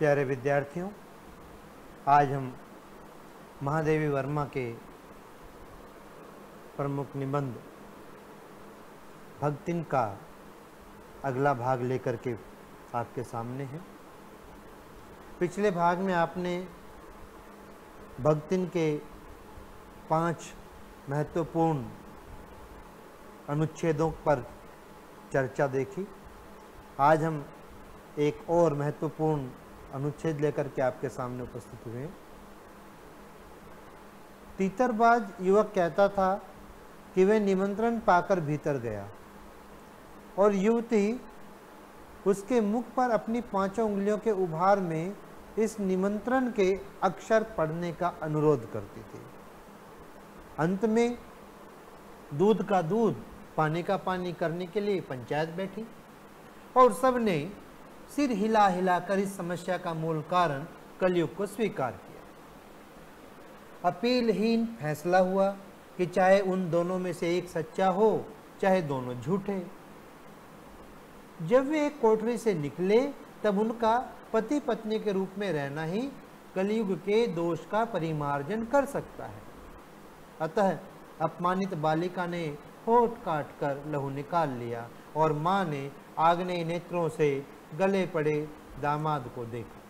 प्यारे विद्यार्थियों, आज हम महादेवी वर्मा के प्रमुख निबंध भक्तिन का अगला भाग लेकर के आपके सामने हैं। पिछले भाग में आपने भक्तिन के 5 महत्वपूर्ण अनुच्छेदों पर चर्चा देखी। आज हम एक और महत्वपूर्ण अनुच्छेद लेकर के आपके सामने उपस्थित हुए हैं। तीतरबाज युवक कहता था कि वह निमंत्रण पाकर भीतर गया और युवती उसके मुख पर अपनी 5 उंगलियों के उभार में इस निमंत्रण के अक्षर पढ़ने का अनुरोध करती थी। अंत में दूध का दूध, पानी का पानी करने के लिए पंचायत बैठी और सबने सिर हिला हिला कर इस समस्या का मूल कारण कलयुग को स्वीकार किया। अपीलहीन फैसला हुआ कि चाहे उन दोनों में से एक सच्चा हो, चाहे दोनों झूठे। जब वे एक कोठरी से निकले तब उनका पति पत्नी के रूप में रहना ही कलयुग के दोष का परिमार्जन कर सकता है। अतः अपमानित बालिका ने होठ काट कर लहू निकाल लिया और मां ने आग्नेय नेत्रों से गले पड़े दामाद को देखा।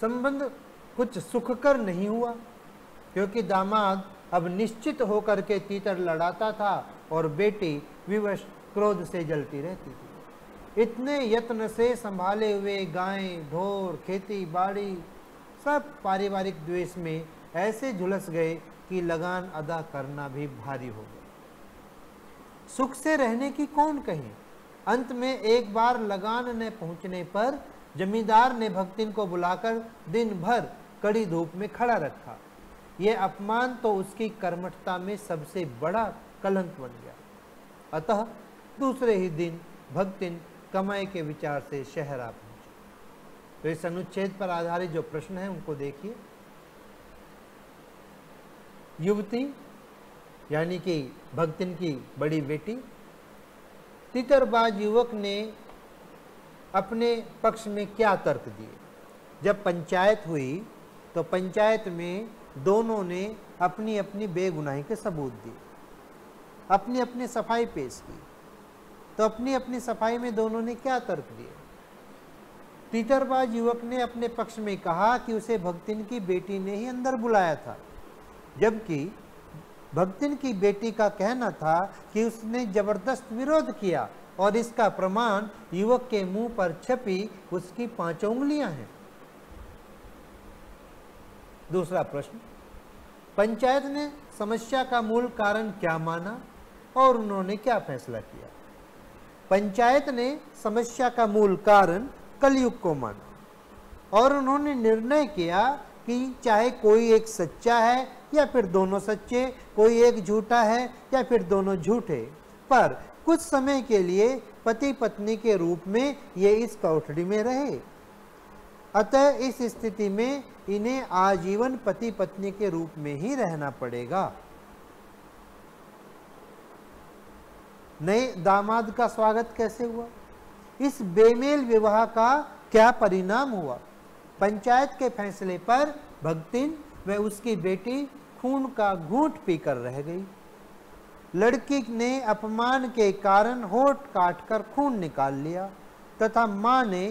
संबंध कुछ सुखकर नहीं हुआ, क्योंकि दामाद अब निश्चित होकर के तीतर लड़ाता था और बेटी विवश क्रोध से जलती रहती थी। इतने यत्न से संभाले हुए गायें, ढोर, खेती बाड़ी सब पारिवारिक द्वेष में ऐसे झुलस गए कि लगान अदा करना भी भारी हो गया। सुख से रहने की कौन कहे। अंत में एक बार लगान न पहुंचने पर जमींदार ने भक्तिन को बुलाकर दिन भर कड़ी धूप में खड़ा रखा। यह अपमान तो उसकी कर्मठता में सबसे बड़ा कलंक बन गया। अतः दूसरे ही दिन भक्तिन कमाई के विचार से शहर आ पहुंची। तो इस अनुच्छेद पर आधारित जो प्रश्न है उनको देखिए। युवती यानी कि भक्तिन की बड़ी बेटी, तीतरबाज युवक ने अपने पक्ष में क्या तर्क दिए। जब पंचायत हुई तो पंचायत में दोनों ने अपनी अपनी बेगुनाही के सबूत दिए, अपनी अपनी सफाई पेश की। तो अपनी अपनी सफाई में दोनों ने क्या तर्क दिए। तीतरबाज युवक ने अपने पक्ष में कहा कि उसे भक्तिन की बेटी ने ही अंदर बुलाया था, जबकि भक्तिन की बेटी का कहना था कि उसने जबरदस्त विरोध किया और इसका प्रमाण युवक के मुंह पर छपी उसकी 5 उंगलियां हैं। दूसरा प्रश्न, पंचायत ने समस्या का मूल कारण क्या माना और उन्होंने क्या फैसला किया। पंचायत ने समस्या का मूल कारण कलयुग को माना और उन्होंने निर्णय किया कि चाहे कोई एक सच्चा है या फिर दोनों सच्चे, कोई एक झूठा है या फिर दोनों झूठे, पर कुछ समय के लिए पति पत्नी के रूप में ये इस कोठरी में रहे। अतः इस स्थिति में इन्हें आजीवन पति पत्नी के रूप में ही रहना पड़ेगा। नए दामाद का स्वागत कैसे हुआ, इस बेमेल विवाह का क्या परिणाम हुआ। पंचायत के फैसले पर भक्तिन व उसकी बेटी खून का घूंट पीकर रह गई। लड़की ने अपमान के कारण होठ काटकर खून निकाल लिया तथा मां ने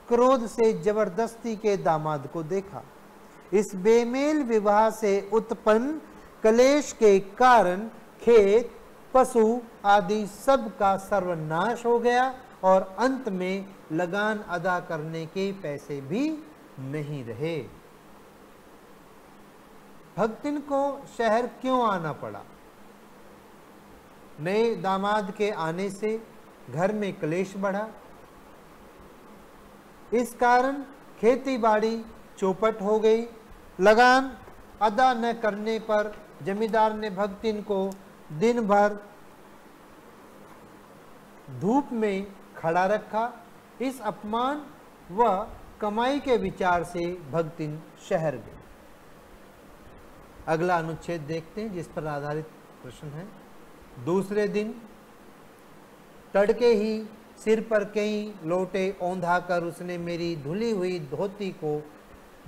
क्रोध से जबरदस्ती के दामाद को देखा। इस बेमेल विवाह से उत्पन्न कलेश के कारण खेत, पशु आदि सब का सर्वनाश हो गया और अंत में लगान अदा करने के पैसे भी नहीं रहे। भक्तिन को शहर क्यों आना पड़ा। नए दामाद के आने से घर में क्लेश बढ़ा। इस कारण खेती बाड़ी चौपट हो गई। लगान अदा न करने पर जमींदार ने भक्तिन को दिन भर धूप में खड़ा रखा। इस अपमान व कमाई के विचार से भक्तिन शहर गई। अगला अनुच्छेद देखते हैं जिस पर आधारित प्रश्न है। दूसरे दिन तड़के ही सिर पर कई लोटे औंधा कर उसने मेरी धुली हुई धोती को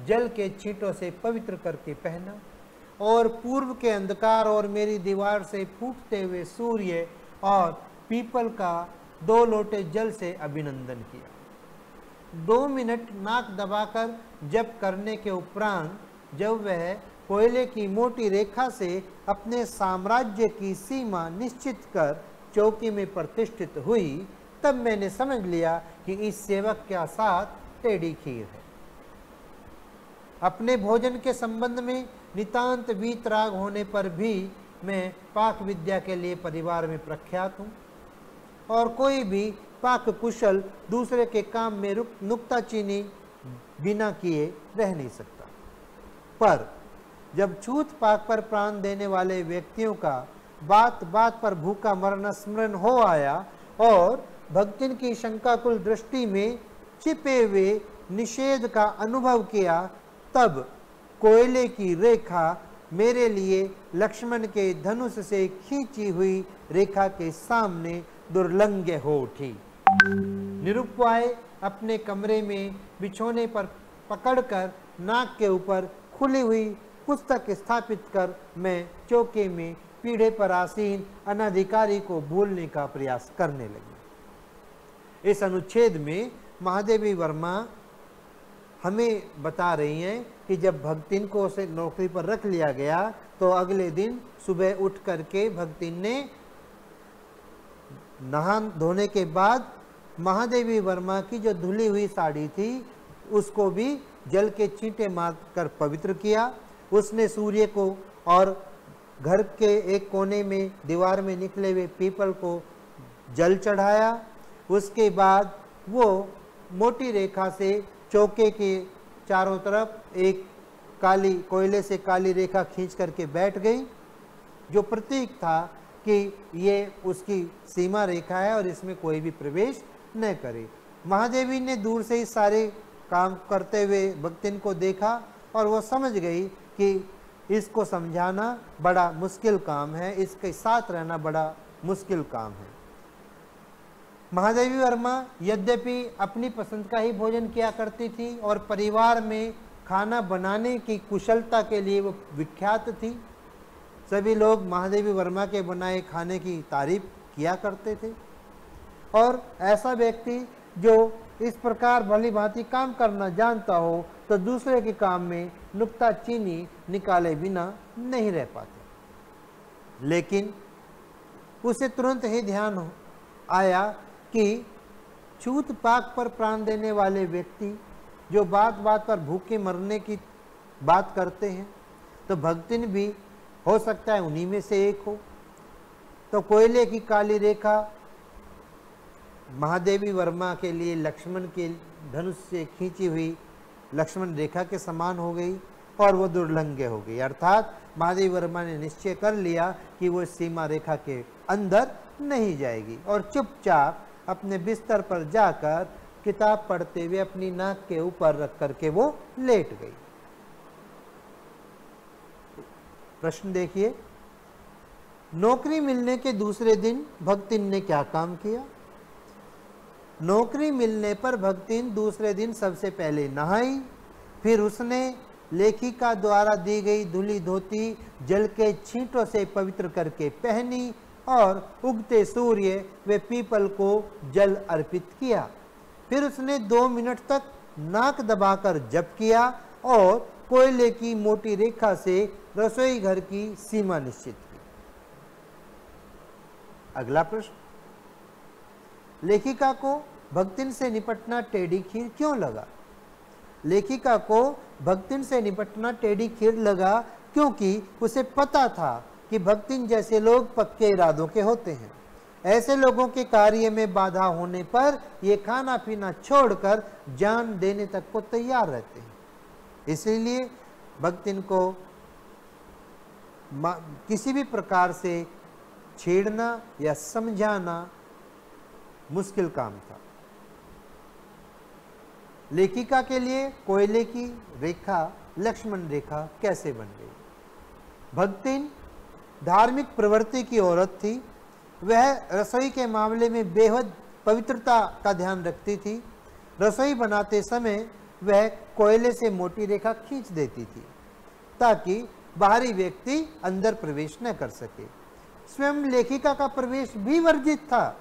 जल के छींटों से पवित्र करके पहना और पूर्व के अंधकार और मेरी दीवार से फूटते हुए सूर्य और पीपल का 2 लोटे जल से अभिनंदन किया। 2 मिनट नाक दबाकर जप करने के उपरांत जब वह कोयले की मोटी रेखा से अपने साम्राज्य की सीमा निश्चित कर चौकी में प्रतिष्ठित हुई, तब मैंने समझ लिया कि इस सेवक के साथ टेढ़ी खीर है। अपने भोजन के संबंध में नितांत वीतराग होने पर भी मैं पाक विद्या के लिए परिवार में प्रख्यात हूँ और कोई भी पाक कुशल दूसरे के काम में नुक्ताचीनी बिना किए रह नहीं सकता। पर जब छूत पाक पर प्राण देने वाले व्यक्तियों का बात बात पर भूखा मरना स्मरण हो आया और भक्तिन की शंकाकुल दृष्टि में छिपे हुए निषेध का अनुभव किया, तब कोयले की रेखा मेरे लिए लक्ष्मण के धनुष से खींची हुई रेखा के सामने दुर्लंघ्य हो उठी। निरुपाय अपने कमरे में बिछोने पर पकड़कर नाक के ऊपर खुली हुई पुस्तक स्थापित कर मैं चौके में पीढ़े पर आसीन अनाधिकारी को भूलने का प्रयास करने लगी। इस अनुच्छेद में महादेवी वर्मा हमें बता रही हैं कि जब भक्तिन को उसे नौकरी पर रख लिया गया तो अगले दिन सुबह उठ करके भक्तिन ने नहा धोने के बाद महादेवी वर्मा की जो धुली हुई साड़ी थी उसको भी जल के छींटे मारकर पवित्र किया। उसने सूर्य को और घर के एक कोने में दीवार में निकले हुए पीपल को जल चढ़ाया। उसके बाद वो मोटी रेखा से चौके के चारों तरफ एक काली कोयले से काली रेखा खींच करके बैठ गई, जो प्रतीक था कि ये उसकी सीमा रेखा है और इसमें कोई भी प्रवेश न करे। महादेवी ने दूर से ही सारे काम करते हुए भक्तिन को देखा और वो समझ गई कि इसको समझाना बड़ा मुश्किल काम है, इसके साथ रहना बड़ा मुश्किल काम है। महादेवी वर्मा यद्यपि अपनी पसंद का ही भोजन किया करती थी और परिवार में खाना बनाने की कुशलता के लिए वो विख्यात थी। सभी लोग महादेवी वर्मा के बनाए खाने की तारीफ किया करते थे और ऐसा व्यक्ति जो इस प्रकार भली भांति काम करना जानता हो तो दूसरे के काम में नुक्ताचीनी निकाले बिना नहीं रह पाते। लेकिन उसे तुरंत ही ध्यान आया कि छूत पाक पर प्राण देने वाले व्यक्ति जो बात बात पर भूखे मरने की बात करते हैं तो भक्तिन भी हो सकता है उन्हीं में से एक हो। तो कोयले की काली रेखा महादेवी वर्मा के लिए लक्ष्मण के धनुष से खींची हुई लक्ष्मण रेखा के समान हो गई और वो दुर्लंघ्य हो गई। अर्थात महादेवी वर्मा ने निश्चय कर लिया कि वो सीमा रेखा के अंदर नहीं जाएगी और चुपचाप अपने बिस्तर पर जाकर किताब पढ़ते हुए अपनी नाक के ऊपर रख करके वो लेट गई। प्रश्न देखिए, नौकरी मिलने के दूसरे दिन भक्तिन ने क्या काम किया? नौकरी मिलने पर भक्तिन दूसरे दिन सबसे पहले नहाई, फिर उसने लेखिका द्वारा दी गई धुली धोती जल के छींटों से पवित्र करके पहनी और उगते सूर्य व पीपल को जल अर्पित किया। फिर उसने 2 मिनट तक नाक दबाकर जप किया और कोयले की मोटी रेखा से रसोई घर की सीमा निश्चित की। अगला प्रश्न, लेखिका को भक्तिन से निपटना टेढ़ी खीर क्यों लगा? लेखिका को भक्तिन से निपटना टेढ़ी खीर लगा क्योंकि उसे पता था कि भक्तिन जैसे लोग पक्के इरादों के होते हैं। ऐसे लोगों के कार्य में बाधा होने पर ये खाना पीना छोड़कर जान देने तक को तैयार रहते हैं। इसलिए भक्तिन को किसी भी प्रकार से छेड़ना या समझाना मुश्किल काम था। लेखिका के लिए कोयले की रेखा लक्ष्मण रेखा कैसे बन गई? भक्तिन धार्मिक प्रवृत्ति की औरत थी। वह रसोई के मामले में बेहद पवित्रता का ध्यान रखती थी। रसोई बनाते समय वह कोयले से मोटी रेखा खींच देती थी ताकि बाहरी व्यक्ति अंदर प्रवेश न कर सके। स्वयं लेखिका का प्रवेश भी वर्जित था।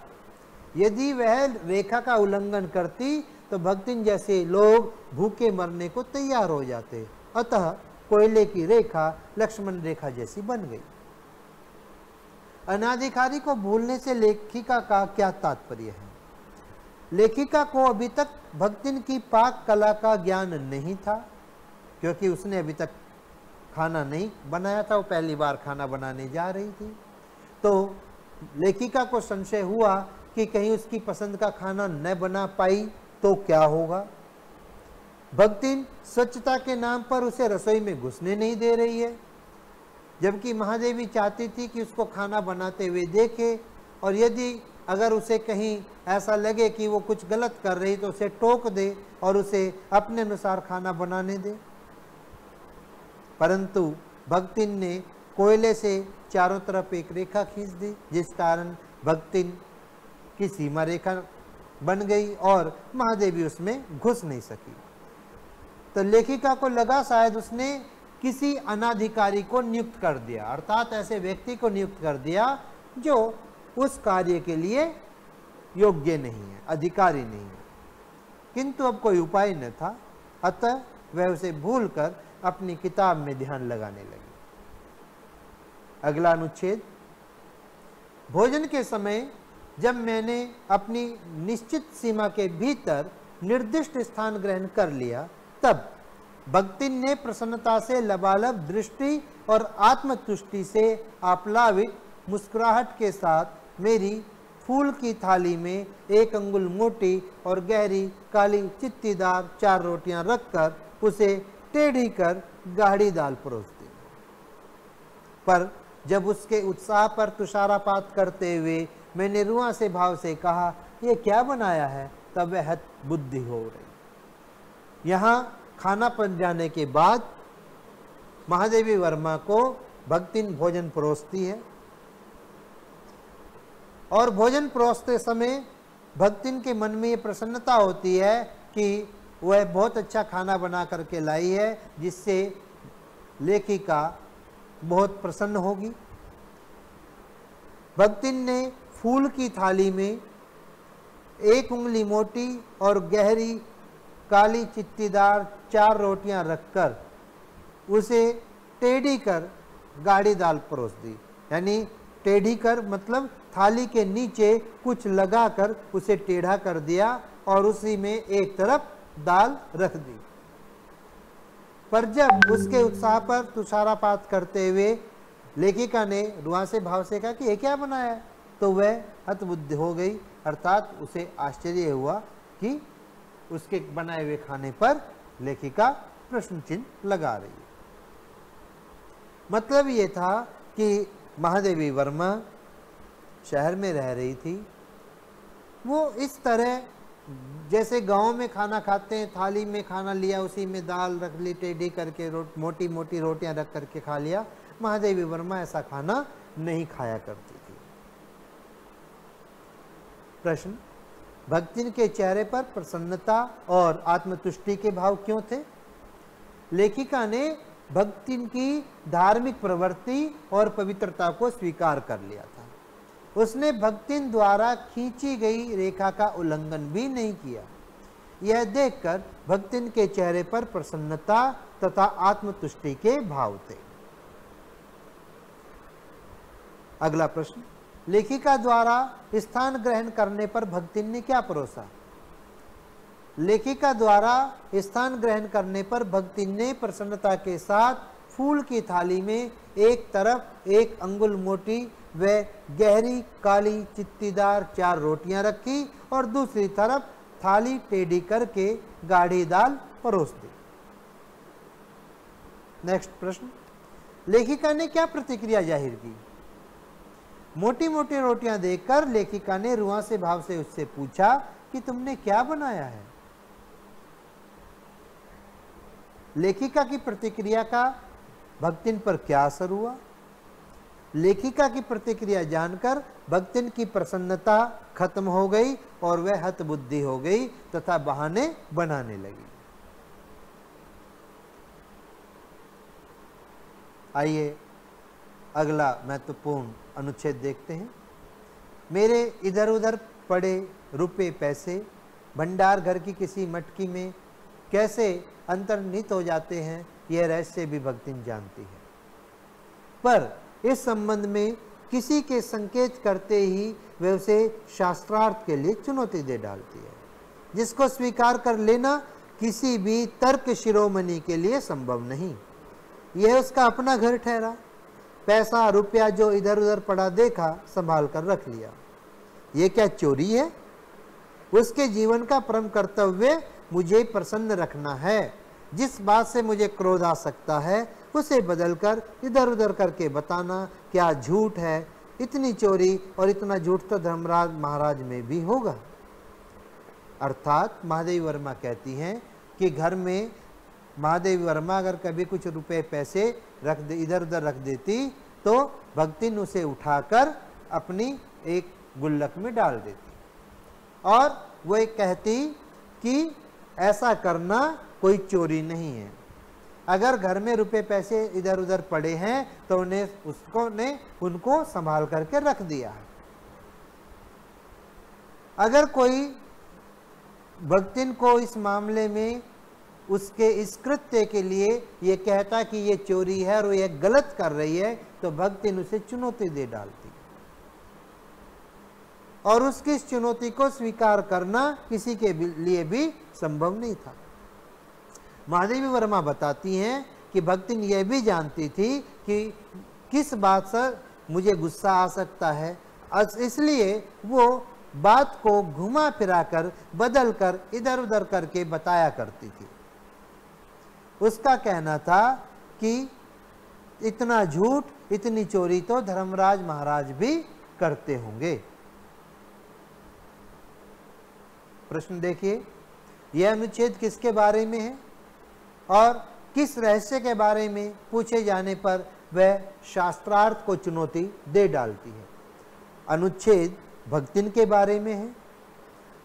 यदि वह रेखा का उल्लंघन करती तो भक्तिन जैसे लोग भूखे मरने को तैयार हो जाते। अतः कोयले की रेखा लक्ष्मण रेखा जैसी बन गई। अनाधिकारी को भूलने से लेखिका का क्या तात्पर्य है? लेखिका को अभी तक भक्तिन की पाक कला का ज्ञान नहीं था, क्योंकि उसने अभी तक खाना नहीं बनाया था, वो पहली बार खाना बनाने जा रही थी। तो लेखिका को संशय हुआ कि कहीं उसकी पसंद का खाना न बना पाई तो क्या होगा। भक्तिन स्वच्छता के नाम पर उसे रसोई में घुसने नहीं दे रही है, जबकि महादेवी चाहती थी कि उसको खाना बनाते हुए देखे, और यदि अगर उसे कहीं ऐसा लगे कि वो कुछ गलत कर रही तो उसे टोक दे और उसे अपने अनुसार खाना बनाने दे। परंतु भक्तिन ने कोयले से चारों तरफ एक रेखा खींच दी, जिस कारण भक्तिन की सीमा रेखा बन गई और महादेवी उसमें घुस नहीं सकी। तो लेखिका को लगा शायद उसने किसी अनाधिकारी को नियुक्त कर दिया, अर्थात ऐसे व्यक्ति को नियुक्त कर दिया जो उस कार्य के लिए योग्य नहीं है, अधिकारी नहीं है। किंतु अब कोई उपाय न था, अतः वह उसे भूलकर अपनी किताब में ध्यान लगाने लगी। अगला अनुच्छेद। भोजन के समय जब मैंने अपनी निश्चित सीमा के भीतर निर्दिष्ट स्थान ग्रहण कर लिया, तब भक्तिन ने प्रसन्नता से लबालब दृष्टि और आत्मतुष्टि से आप्लावित मुस्कुराहट के साथ मेरी फूल की थाली में 1 अंगुल मोटी और गहरी काली चित्तीदार 4 रोटियां रखकर उसे टेढ़ी कर गाढ़ी दाल परोस दी। पर जब उसके उत्साह पर तुषारापात करते हुए मैंने रुआ से भाव से कहा, यह क्या बनाया है, तब वह हत बुद्धि हो रही। यहाँ खाना पक जाने के बाद महादेवी वर्मा को भक्तिन भोजन परोसती है, और भोजन परोसते समय भक्तिन के मन में ये प्रसन्नता होती है कि वह बहुत अच्छा खाना बना करके लाई है, जिससे लेखिका बहुत प्रसन्न होगी। भक्तिन ने फूल की थाली में 1 उंगली मोटी और गहरी काली चित्तीदार 4 रोटियां रखकर उसे टेढ़ी कर गाढ़ी दाल परोस दी। यानी टेढ़ी कर मतलब थाली के नीचे कुछ लगाकर उसे टेढ़ा कर दिया और उसी में एक तरफ दाल रख दी। पर जब उसके उत्साह पर तुषारापात करते हुए लेखिका ने रुआ से भाव से कहा कि ये क्या बनाया है, तो वह हतबुद्धि हो गई, अर्थात उसे आश्चर्य हुआ कि उसके बनाए हुए खाने पर लेखिका प्रश्न चिन्ह लगा रही है। मतलब ये था कि महादेवी वर्मा शहर में रह रही थी। वो इस तरह जैसे गांव में खाना खाते हैं, थाली में खाना लिया, उसी में दाल रख ली टेढ़ी करके, मोटी मोटी रोटियां रख करके खा लिया। महादेवी वर्मा ऐसा खाना नहीं खाया करती थी। प्रश्न, भक्तिन के चेहरे पर प्रसन्नता और आत्मतुष्टि के भाव क्यों थे? लेखिका ने भक्तिन की धार्मिक प्रवृत्ति और पवित्रता को स्वीकार कर लिया था। उसने भक्तिन द्वारा खींची गई रेखा का उल्लंघन भी नहीं किया। यह देखकर भक्तिन के चेहरे पर प्रसन्नता तथा आत्मतुष्टि के भाव थे। अगला प्रश्न, लेखिका द्वारा स्थान ग्रहण करने पर भक्तिन ने क्या परोसा? लेखिका द्वारा स्थान ग्रहण करने पर भक्तिन ने प्रसन्नता के साथ फूल की थाली में एक तरफ 1 अंगुल मोटी व गहरी काली चित्तीदार 4 रोटियां रखी और दूसरी तरफ थाली टेढ़ी करके गाढ़ी दाल परोस दी। नेक्स्ट प्रश्न, लेखिका ने क्या प्रतिक्रिया जाहिर की? मोटी मोटी रोटियां देखकर लेखिका ने रुआ से भाव से उससे पूछा कि तुमने क्या बनाया है? लेखिका की प्रतिक्रिया का भक्तिन पर क्या असर हुआ? लेखिका की प्रतिक्रिया जानकर भक्तिन की प्रसन्नता खत्म हो गई और वह हतबुद्धि हो गई तथा बहाने बनाने लगी। आइए अगला महत्वपूर्ण अनुच्छेद देखते हैं। मेरे इधर उधर पड़े रुपए पैसे भंडार घर की किसी मटकी में कैसे अंतर्निहित हो जाते हैं, यह रहस्य भी भक्तिन जानती है, पर इस संबंध में किसी के संकेत करते ही वे उसे शास्त्रार्थ के लिए चुनौती दे डालती है, जिसको स्वीकार कर लेना किसी भी तर्क शिरोमणि के लिए संभव नहीं। यह उसका अपना घर ठहरा, पैसा रुपया जो इधर उधर पड़ा देखा संभाल कर रख लिया। ये क्या चोरी है? उसके जीवन का परम कर्तव्य मुझे प्रसन्न रखना है। जिस बात से मुझे क्रोध आ सकता है उसे बदलकर इधर उधर करके बताना क्या झूठ है? इतनी चोरी और इतना झूठ तो धर्मराज महाराज में भी होगा। अर्थात महादेवी वर्मा कहती हैं कि घर में महादेवी वर्मा अगर कभी कुछ रुपए पैसे इधर उधर रख देती तो भक्तिन उसे उठाकर अपनी एक गुल्लक में डाल देती और वो एक कहती कि ऐसा करना कोई चोरी नहीं है। अगर घर में रुपए पैसे इधर उधर पड़े हैं तो उनको संभाल करके रख दिया है। अगर कोई भक्तिन को इस मामले में उसके इस कृत्य के लिए ये कहता कि ये चोरी है और वो ये गलत कर रही है तो भक्तिन उसे चुनौती दे डालती और उसकी इस चुनौती को स्वीकार करना किसी के लिए भी संभव नहीं था। महादेवी वर्मा बताती हैं कि भक्तिन यह भी जानती थी कि किस बात से मुझे गुस्सा आ सकता है, इसलिए वो बात को घुमा फिरा कर बदल कर इधर उधर करके बताया करती थी। उसका कहना था कि इतना झूठ इतनी चोरी तो धर्मराज महाराज भी करते होंगे। प्रश्न देखिए, यह अनुच्छेद किसके बारे में है और किस रहस्य के बारे में पूछे जाने पर वह शास्त्रार्थ को चुनौती दे डालती है? अनुच्छेद भक्तिन के बारे में है।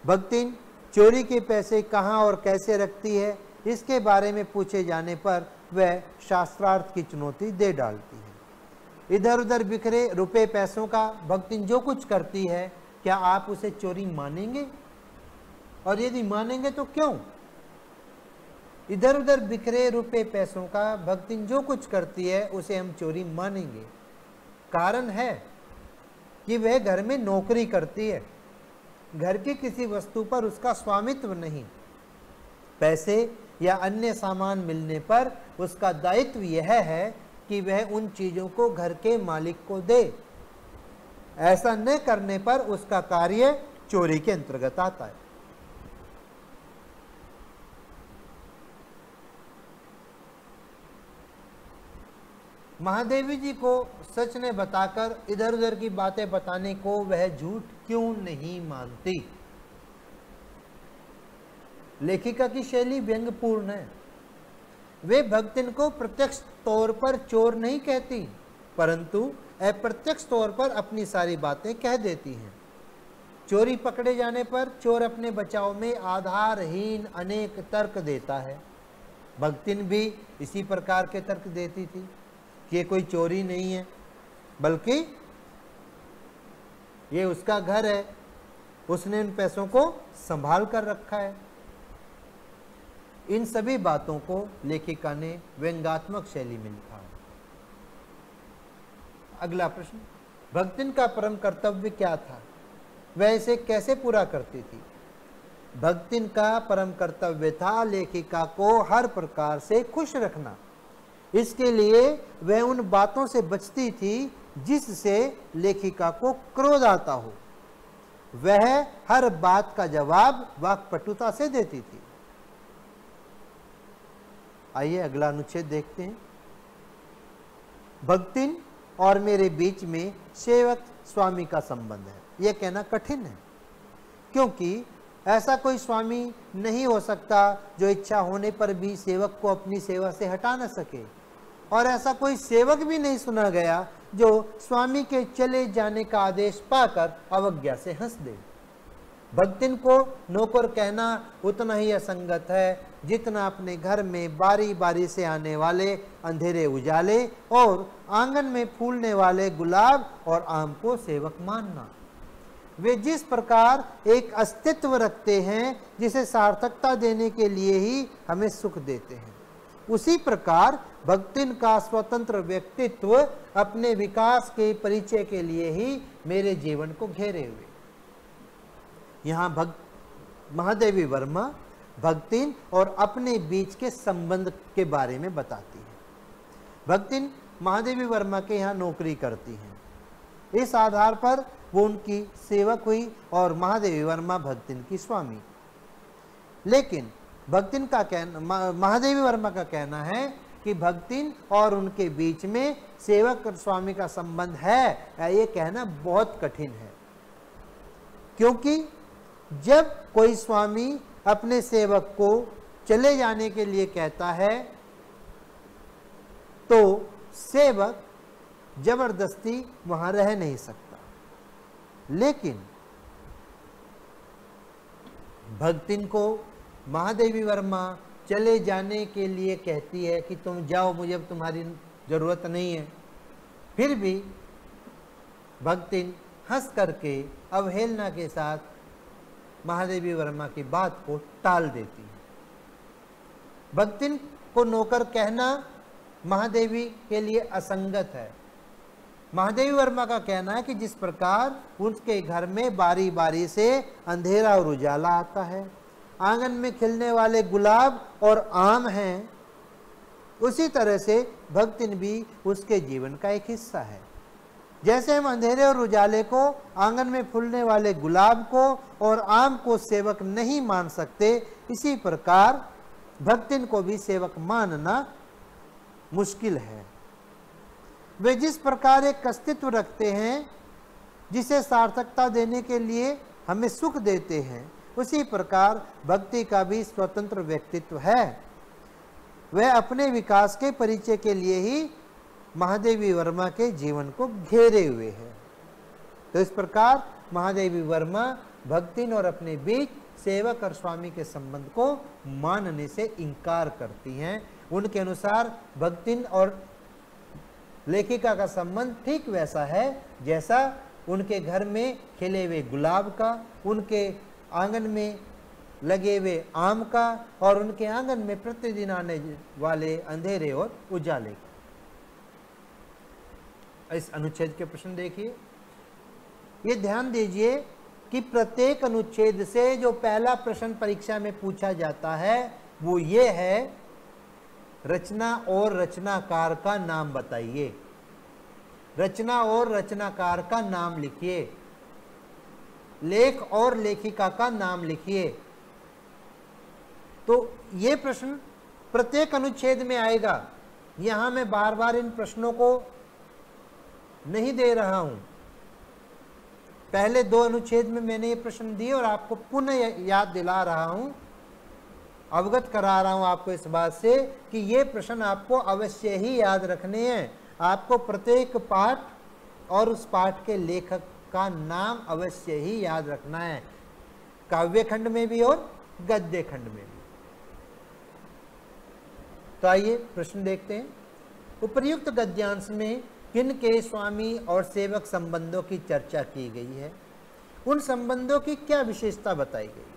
भक्तिन चोरी के पैसे कहाँ और कैसे रखती है, इसके बारे में पूछे जाने पर वह शास्त्रार्थ की चुनौती दे डालती है। इधर उधर बिखरे रुपए पैसों का भक्तिन जो कुछ करती है, क्या आप उसे चोरी मानेंगे? और यदि मानेंगे तो क्यों? इधर उधर बिखरे रुपए पैसों का भक्तिन जो कुछ करती है उसे हम चोरी मानेंगे। कारण है कि वह घर में नौकरी करती है, घर की किसी वस्तु पर उसका स्वामित्व नहीं। पैसे या अन्य सामान मिलने पर उसका दायित्व यह है कि वह उन चीजों को घर के मालिक को दे। ऐसा न करने पर उसका कार्य चोरी के अंतर्गत आता है। महादेवी जी को सच ने बताकर इधर उधर की बातें बताने को वह झूठ क्यों नहीं मानती? लेखिका की शैली व्यंग्यपूर्ण है। वे भक्तिन को प्रत्यक्ष तौर पर चोर नहीं कहती, परंतु अप्रत्यक्ष तौर पर अपनी सारी बातें कह देती हैं। चोरी पकड़े जाने पर चोर अपने बचाव में आधारहीन अनेक तर्क देता है। भक्तिन भी इसी प्रकार के तर्क देती थी कि ये कोई चोरी नहीं है, बल्कि ये उसका घर है, उसने इन पैसों को संभाल कर रखा है। इन सभी बातों को लेखिका ने व्यंग्यात्मक शैली में लिखा है। अगला प्रश्न, भक्तिन का परम कर्तव्य क्या था? वह इसे कैसे पूरा करती थी? भक्तिन का परम कर्तव्य था लेखिका को हर प्रकार से खुश रखना। इसके लिए वह उन बातों से बचती थी जिससे लेखिका को क्रोध आता हो। वह हर बात का जवाब वाक्पटुता से देती थी। आइए अगला अनुच्छेद देखते हैं। भक्तिन और मेरे बीच में सेवक स्वामी का संबंध है। यह कहना कठिन है, क्योंकि ऐसा कोई स्वामी नहीं हो सकता जो इच्छा होने पर भी सेवक को अपनी सेवा से हटा न सके। और ऐसा कोई सेवक भी नहीं सुना गया जो स्वामी के चले जाने का आदेश पाकर अवज्ञा से हंस दे। भक्तिन को नौकर कहना उतना ही असंगत है जितना अपने घर में बारी बारी से आने वाले अंधेरे उजाले और आंगन में फूलने वाले गुलाब और आम को सेवक मानना। वे जिस प्रकार एक अस्तित्व रखते हैं जिसे सार्थकता देने के लिए ही हमें सुख देते हैं, उसी प्रकार भक्तिन का स्वतंत्र व्यक्तित्व अपने विकास के परिचय के लिए ही मेरे जीवन को घेरे हुए। यहाँ महादेवी वर्मा भक्तिन और अपने बीच के संबंध के बारे में बताती है। भक्तिन महादेवी वर्मा के यहाँ नौकरी करती हैं। इस आधार पर वो उनकी सेवक हुई और महादेवी वर्मा भक्तिन की स्वामी। लेकिन भक्तिन का कहना, महादेवी वर्मा का कहना है कि भक्तिन और उनके बीच में सेवक और स्वामी का संबंध है, ये कहना बहुत कठिन है। क्योंकि जब कोई स्वामी अपने सेवक को चले जाने के लिए कहता है तो सेवक जबरदस्ती वहां रह नहीं सकता। लेकिन भक्तिन को महादेवी वर्मा चले जाने के लिए कहती है कि तुम जाओ, मुझे अब तुम्हारी जरूरत नहीं है। फिर भी भक्तिन हंस करके अवहेलना के साथ महादेवी वर्मा की बात को टाल देती है। भक्तिन को नौकर कहना महादेवी के लिए असंगत है। महादेवी वर्मा का कहना है कि जिस प्रकार उसके घर में बारी बारी से अंधेरा और उजाला आता है, आंगन में खिलने वाले गुलाब और आम हैं, उसी तरह से भक्तिन भी उसके जीवन का एक हिस्सा है। जैसे हम अंधेरे और उजाले को, आंगन में फूलने वाले गुलाब को और आम को सेवक नहीं मान सकते, इसी प्रकार भक्तिन को भी सेवक मानना मुश्किल है। वे जिस प्रकार एक अस्तित्व रखते हैं जिसे सार्थकता देने के लिए हमें सुख देते हैं, उसी प्रकार भक्ति का भी स्वतंत्र व्यक्तित्व है। वह अपने विकास के परिचय के लिए ही महादेवी वर्मा के जीवन को घेरे हुए है। तो इस प्रकार महादेवी वर्मा भक्तिन और अपने बीच सेवक और स्वामी के संबंध को मानने से इनकार करती हैं। उनके अनुसार भक्तिन और लेखिका का संबंध ठीक वैसा है जैसा उनके घर में खिले हुए गुलाब का, उनके आंगन में लगे हुए आम का और उनके आंगन में प्रतिदिन आने वाले अंधेरे और उजाले का। इस अनुच्छेद के प्रश्न देखिए। ये ध्यान दीजिए कि प्रत्येक अनुच्छेद से जो पहला प्रश्न परीक्षा में पूछा जाता है वो ये है, रचना और रचनाकार का नाम बताइए। रचना और रचनाकार का नाम लिखिए, लेख और लेखिका का नाम लिखिए। तो ये प्रश्न प्रत्येक अनुच्छेद में आएगा। यहां मैं बार बार इन प्रश्नों को नहीं दे रहा हूं। पहले 2 अनुच्छेद में मैंने ये प्रश्न दिए और आपको पुनः याद दिला रहा हूं, अवगत करा रहा हूं आपको इस बात से कि ये प्रश्न आपको अवश्य ही याद रखने हैं। आपको प्रत्येक पाठ और उस पाठ के लेखक का नाम अवश्य ही याद रखना है, काव्य खंड में भी और गद्य खंड में भी। तो आइए प्रश्न देखते हैं। उपर्युक्त गद्यांश में किन के स्वामी और सेवक संबंधों की चर्चा की गई है, उन संबंधों की क्या विशेषता बताई गई है।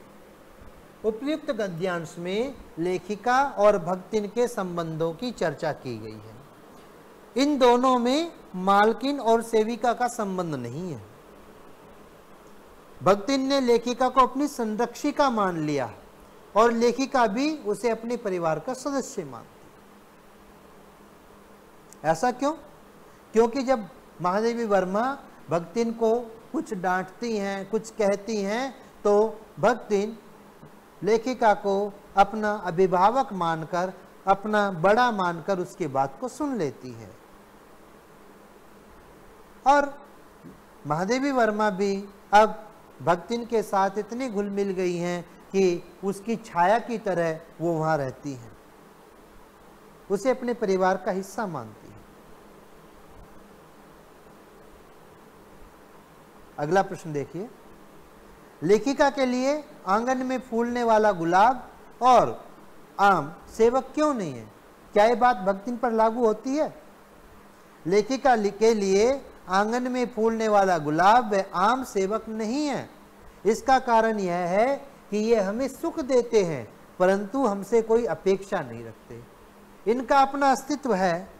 उपर्युक्त गद्यांश में लेखिका और भक्तिन के संबंधों की चर्चा की गई है। इन दोनों में मालकिन और सेविका का संबंध नहीं है। भक्तिन ने लेखिका को अपनी संरक्षिका मान लिया और लेखिका भी उसे अपने परिवार का सदस्य मानती। ऐसा क्यों? क्योंकि जब महादेवी वर्मा भक्तिन को कुछ डांटती हैं, कुछ कहती हैं, तो भक्तिन लेखिका को अपना अभिभावक मानकर, अपना बड़ा मानकर उसकी बात को सुन लेती है। और महादेवी वर्मा भी अब भक्तिन के साथ इतनी घुल मिल गई हैं कि उसकी छाया की तरह वो वहाँ रहती हैं। उसे अपने परिवार का हिस्सा मानती है। अगला प्रश्न देखिए, लेखिका के लिए आंगन में फूलने वाला गुलाब और आम सेवक क्यों नहीं है? क्या यह बात भक्तिन पर लागू होती है? लेखिका के लिए आंगन में फूलने वाला गुलाब व आम सेवक नहीं है। इसका कारण यह है कि ये हमें सुख देते हैं परंतु हमसे कोई अपेक्षा नहीं रखते। इनका अपना अस्तित्व है।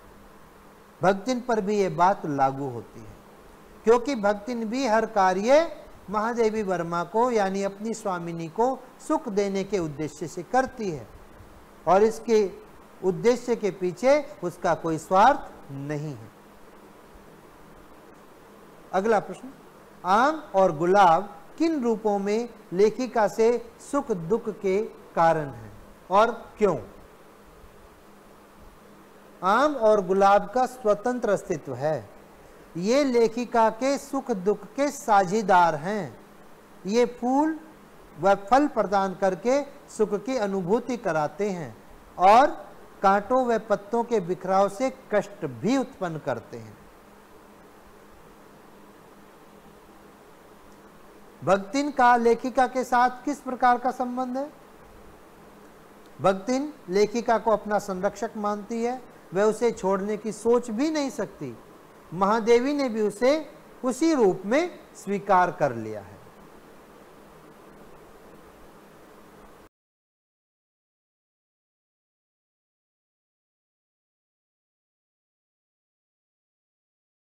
भक्तिन पर भी ये बात लागू होती है क्योंकि भक्तिन भी हर कार्य महादेवी वर्मा को यानी अपनी स्वामिनी को सुख देने के उद्देश्य से करती है और इसके उद्देश्य के पीछे उसका कोई स्वार्थ नहीं है। अगला प्रश्न, आम और गुलाब किन रूपों में लेखिका से सुख दुख के कारण हैं और क्यों? आम और गुलाब का स्वतंत्र अस्तित्व है। ये लेखिका के सुख दुख के साझीदार हैं। ये फूल व फल प्रदान करके सुख की अनुभूति कराते हैं और कांटों व पत्तों के बिखराव से कष्ट भी उत्पन्न करते हैं। भक्तिन का लेखिका के साथ किस प्रकार का संबंध है? भक्तिन लेखिका को अपना संरक्षक मानती है, वह उसे छोड़ने की सोच भी नहीं सकती। महादेवी ने भी उसे उसी रूप में स्वीकार कर लिया है।